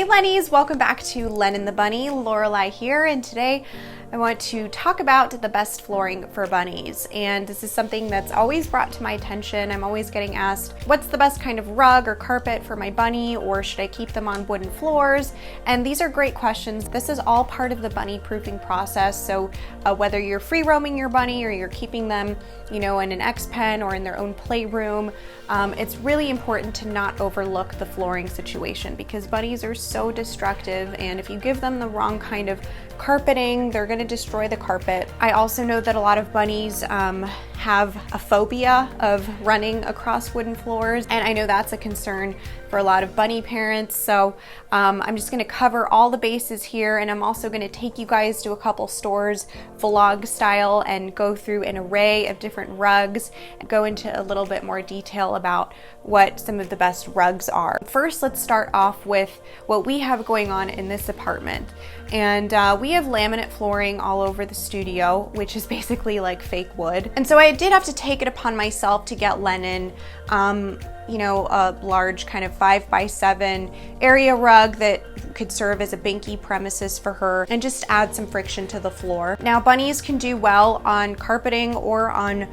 Hey Lennies, welcome back to Len and the Bunny. Lorelai here, and today I want to talk about the best flooring for bunnies. And this is something that's always brought to my attention. I'm always getting asked, what's the best kind of rug or carpet for my bunny, or should I keep them on wooden floors? And these are great questions. This is all part of the bunny proofing process. So whether you're free roaming your bunny or you're keeping them, in an X pen or in their own playroom, it's really important to not overlook the flooring situation because bunnies are so destructive, and if you give them the wrong kind of carpeting, they're going to destroy the carpet. I also know that a lot of bunnies have a phobia of running across wooden floors, and I know that's a concern for a lot of bunny parents. So I'm just going to cover all the bases here, and I'm also going to take you guys to a couple stores vlog style and go through an array of different rugs and go into a little bit more detail about what some of the best rugs are. First, let's start off with what we have going on in this apartment. And we have laminate flooring all over the studio, which is basically like fake wood. And so I did have to take it upon myself to get Lennon, a large kind of 5x7 area rug that could serve as a binky premises for her and just add some friction to the floor. Now, bunnies can do well on carpeting or on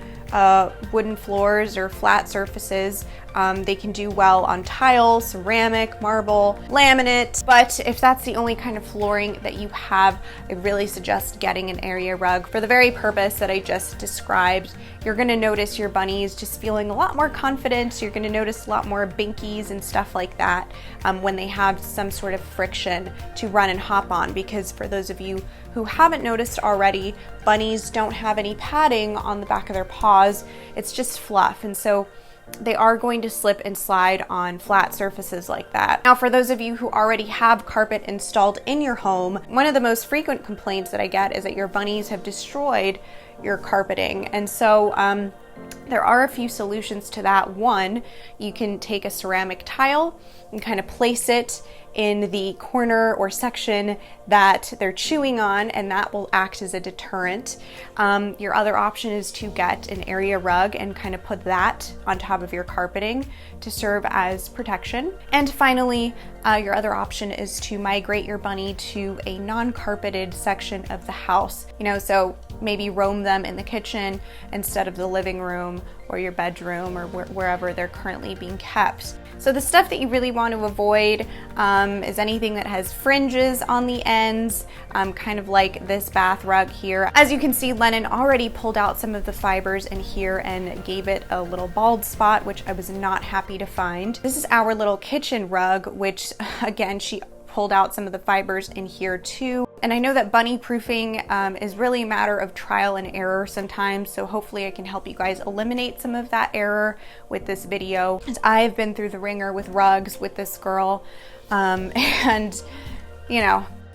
wooden floors or flat surfaces. They can do well on tile, ceramic, marble, laminate, but if that's the only kind of flooring that you have, I really suggest getting an area rug for the very purpose that I just described. You're gonna notice your bunnies just feeling a lot more confident. You're gonna notice a lot more binkies and stuff like that when they have some sort of friction to run and hop on, because for those of you who haven't noticed already, bunnies don't have any padding on the back of their paws. It's just fluff, and so they are going to slip and slide on flat surfaces like that. Now, for those of you who already have carpet installed in your home, one of the most frequent complaints that I get is that your bunnies have destroyed your carpeting. And so there are a few solutions to that. One, you can take a ceramic tile and kind of place it in the corner or section that they're chewing on, and that will act as a deterrent. Your other option is to get an area rug and kind of put that on top of your carpeting to serve as protection. And finally, your other option is to migrate your bunny to a non-carpeted section of the house. So maybe roam them in the kitchen instead of the living room or your bedroom or wherever they're currently being kept. So the stuff that you really want to avoid is anything that has fringes on the ends, kind of like this bath rug here. As you can see, Lennon already pulled out some of the fibers in here and gave it a little bald spot, which I was not happy to find. This is our little kitchen rug, which again, she pulled out some of the fibers in here too. And I know that bunny proofing is really a matter of trial and error sometimes, so hopefully I can help you guys eliminate some of that error with this video. As I've been through the ringer with rugs with this girl,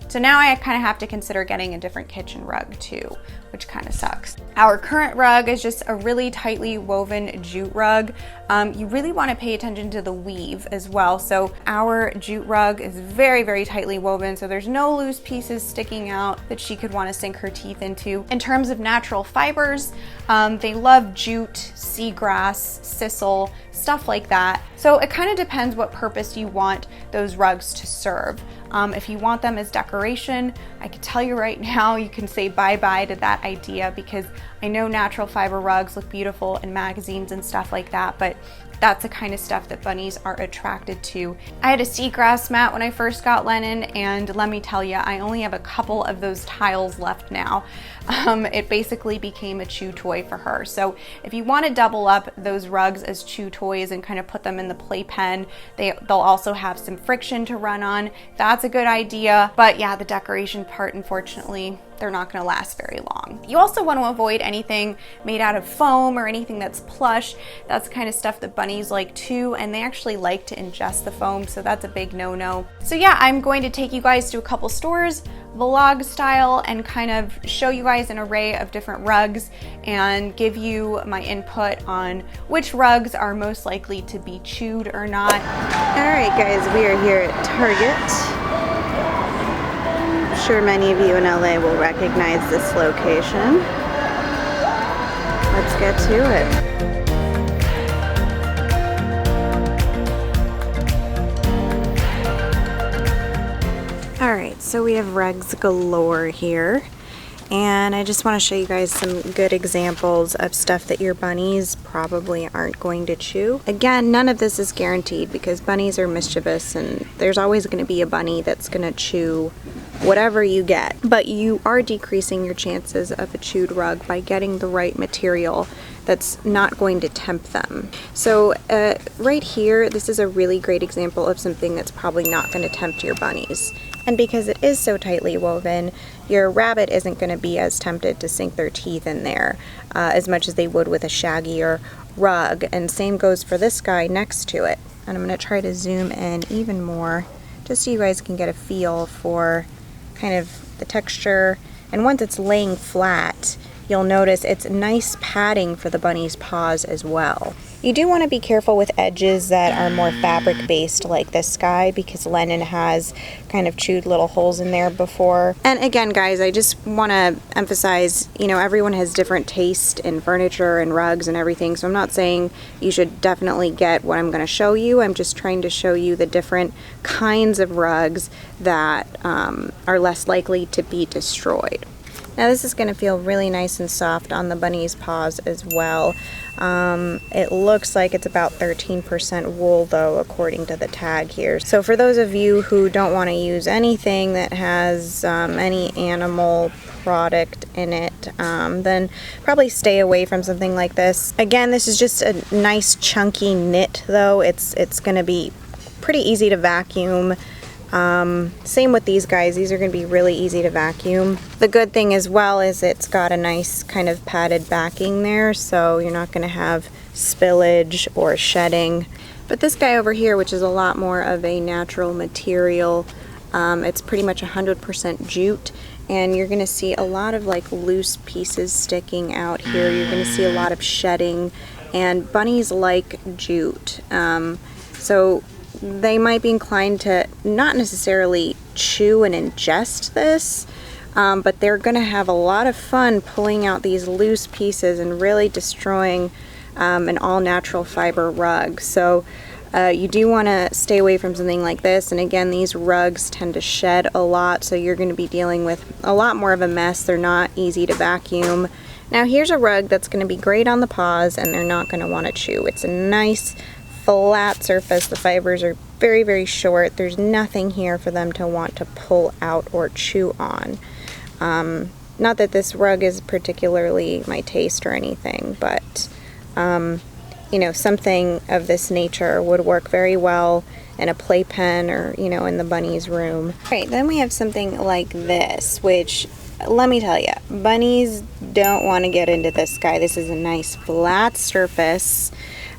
so now I kind of have to consider getting a different kitchen rug too, which kind of sucks. Our current rug is just a really tightly woven jute rug. You really want to pay attention to the weave as well. So our jute rug is very, very tightly woven, so there's no loose pieces sticking out that she could want to sink her teeth into. In terms of natural fibers, they love jute, seagrass, sisal, stuff like that. So it kind of depends what purpose you want those rugs to serve. If you want them as decoration, I can tell you right now, you can say bye-bye to that idea, because I know natural fiber rugs look beautiful in magazines and stuff like that, but that's the kind of stuff that bunnies are attracted to. I had a seagrass mat when I first got Lennon, and let me tell you, I only have a couple of those tiles left now. It basically became a chew toy for her. So if you want to double up those rugs as chew toys and kind of put them in the playpen, they'll also have some friction to run on. That's a good idea. But yeah, the decoration part, unfortunately, they're not going to last very long. You also want to avoid anything made out of foam or anything that's plush. That's the kind of stuff that bunnies like too, and they actually like to ingest the foam, so that's a big no-no. So yeah, I'm going to take you guys to a couple stores, vlog style, and kind of show you guys an array of different rugs and give you my input on which rugs are most likely to be chewed or not. All right, guys, we are here at Target. I'm sure many of you in LA will recognize this location. Let's get to it. So we have rugs galore here, and I just want to show you guys some good examples of stuff that your bunnies probably aren't going to chew. Again, none of this is guaranteed because bunnies are mischievous and there's always going to be a bunny that's going to chew whatever you get. But you are decreasing your chances of a chewed rug by getting the right material that's not going to tempt them. So right here, this is a really great example of something that's probably not going to tempt your bunnies. And because it is so tightly woven, your rabbit isn't going to be as tempted to sink their teeth in there as much as they would with a shaggier rug. And same goes for this guy next to it. And I'm going to try to zoom in even more just so you guys can get a feel for kind of the texture. And once it's laying flat, you'll notice it's nice padding for the bunny's paws as well. You do want to be careful with edges that are more fabric based like this guy because Lennon has kind of chewed little holes in there before. And again, guys, I just want to emphasize, you know, everyone has different taste in furniture and rugs and everything, so I'm not saying you should definitely get what I'm going to show you. I'm just trying to show you the different kinds of rugs that are less likely to be destroyed. Now this is going to feel really nice and soft on the bunny's paws as well. It looks like it's about 13% wool though, according to the tag here. So for those of you who don't want to use anything that has any animal product in it, then probably stay away from something like this. Again, this is just a nice chunky knit though. It's going to be pretty easy to vacuum. Same with these guys. These are going to be really easy to vacuum. The good thing as well is it's got a nice kind of padded backing there, so you're not going to have spillage or shedding. But this guy over here, which is a lot more of a natural material, it's pretty much 100% jute, and you're going to see a lot of like loose pieces sticking out here. You're going to see a lot of shedding, and bunnies like jute. So they might be inclined to not necessarily chew and ingest this, but they're going to have a lot of fun pulling out these loose pieces and really destroying an all-natural fiber rug. So you do want to stay away from something like this. And again, these rugs tend to shed a lot, so you're going to be dealing with a lot more of a mess. They're not easy to vacuum. Now here's a rug that's going to be great on the paws and they're not going to want to chew. It's a nice flat surface. The fibers are very, very short. There's nothing here for them to want to pull out or chew on. Not that this rug is particularly my taste or anything, but you know, something of this nature would work very well in a playpen or, you know, in the bunny's room. Right, then we have something like this, which, let me tell you, bunnies don't want to get into this guy. This is a nice flat surface.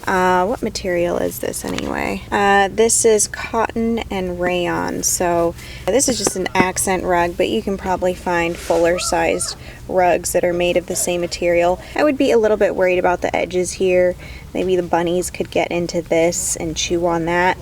What material is this anyway? This is cotton and rayon. So this is just an accent rug, but you can probably find fuller sized rugs that are made of the same material. I would be a little bit worried about the edges here. Maybe the bunnies could get into this and chew on that.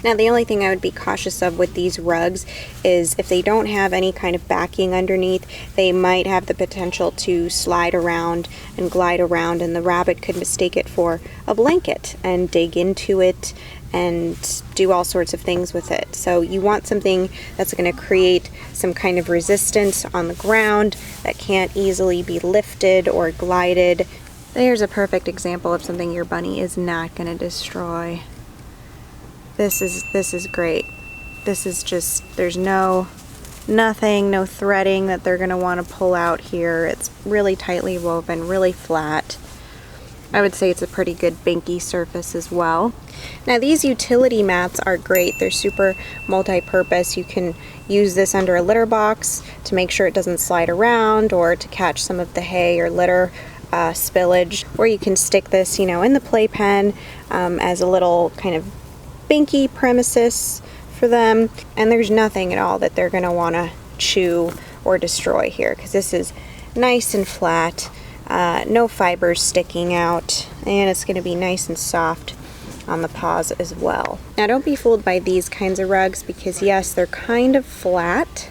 Now the only thing I would be cautious of with these rugs is if they don't have any kind of backing underneath, they might have the potential to slide around and glide around, and the rabbit could mistake it for a blanket and dig into it and do all sorts of things with it. So you want something that's going to create some kind of resistance on the ground that can't easily be lifted or glided. There's a perfect example of something your bunny is not going to destroy. This is great. This is just, there's no threading that they're going to want to pull out here. It's really tightly woven, really flat. I would say it's a pretty good binky surface as well. Now these utility mats are great. They're super multi-purpose. You can use this under a litter box to make sure it doesn't slide around or to catch some of the hay or litter spillage. Or you can stick this, you know, in the playpen as a little kind of binky premises for them, and there's nothing at all that they're going to want to chew or destroy here because this is nice and flat, no fibers sticking out, and it's going to be nice and soft on the paws as well. Now don't be fooled by these kinds of rugs because yes, they're kind of flat,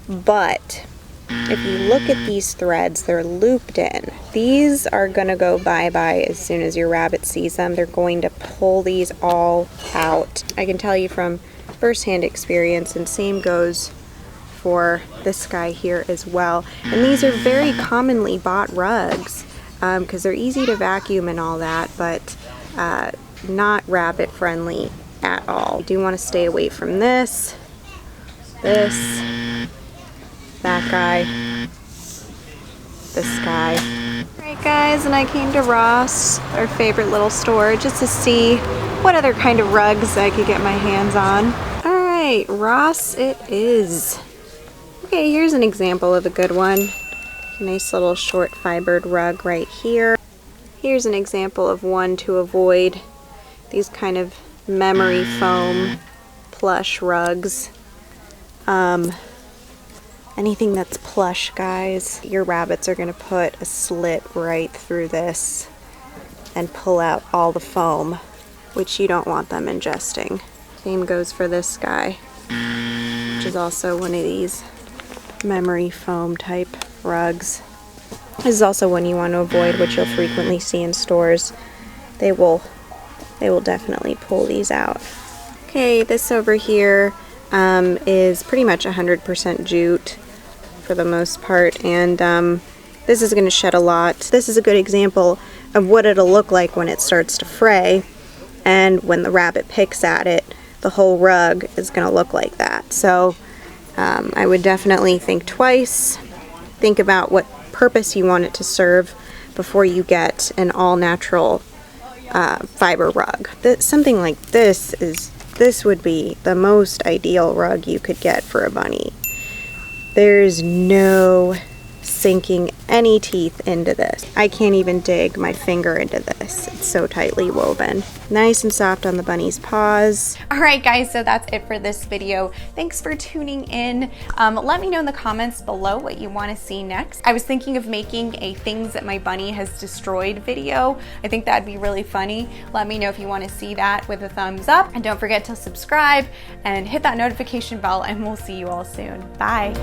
but if you look at these threads, they're looped in. These are going to go bye-bye as soon as your rabbit sees them. They're going to pull these all out. I can tell you from firsthand experience, and same goes for this guy here as well. And these are very commonly bought rugs because they're easy to vacuum and all that, but not rabbit friendly at all. You do want to stay away from this, that guy, this guy. Alright guys, and I came to Ross, our favorite little store, just to see what other kind of rugs I could get my hands on. Alright, Ross it is. Okay, here's an example of a good one. Nice little short fibered rug right here. Here's an example of one to avoid these kind of memory foam plush rugs. Anything that's plush, guys, your rabbits are going to put a slit right through this and pull out all the foam, which you don't want them ingesting. Same goes for this guy, which is also one of these memory foam type rugs. This is also one you want to avoid, which you'll frequently see in stores. They will definitely pull these out. Okay, this over here is pretty much 100% jute for the most part, and this is going to shed a lot. This is a good example of what it'll look like when it starts to fray, and when the rabbit picks at it, the whole rug is going to look like that. So I would definitely think twice, think about what purpose you want it to serve before you get an all-natural fiber rug. Something like this would be the most ideal rug you could get for a bunny. There's no sinking any teeth into this. I can't even dig my finger into this. It's so tightly woven. Nice and soft on the bunny's paws. All right, guys, so that's it for this video. Thanks for tuning in. Let me know in the comments below what you want to see next. I was thinking of making a things that my bunny has destroyed video. I think that'd be really funny. Let me know if you want to see that with a thumbs up. And don't forget to subscribe and hit that notification bell, and we'll see you all soon. Bye.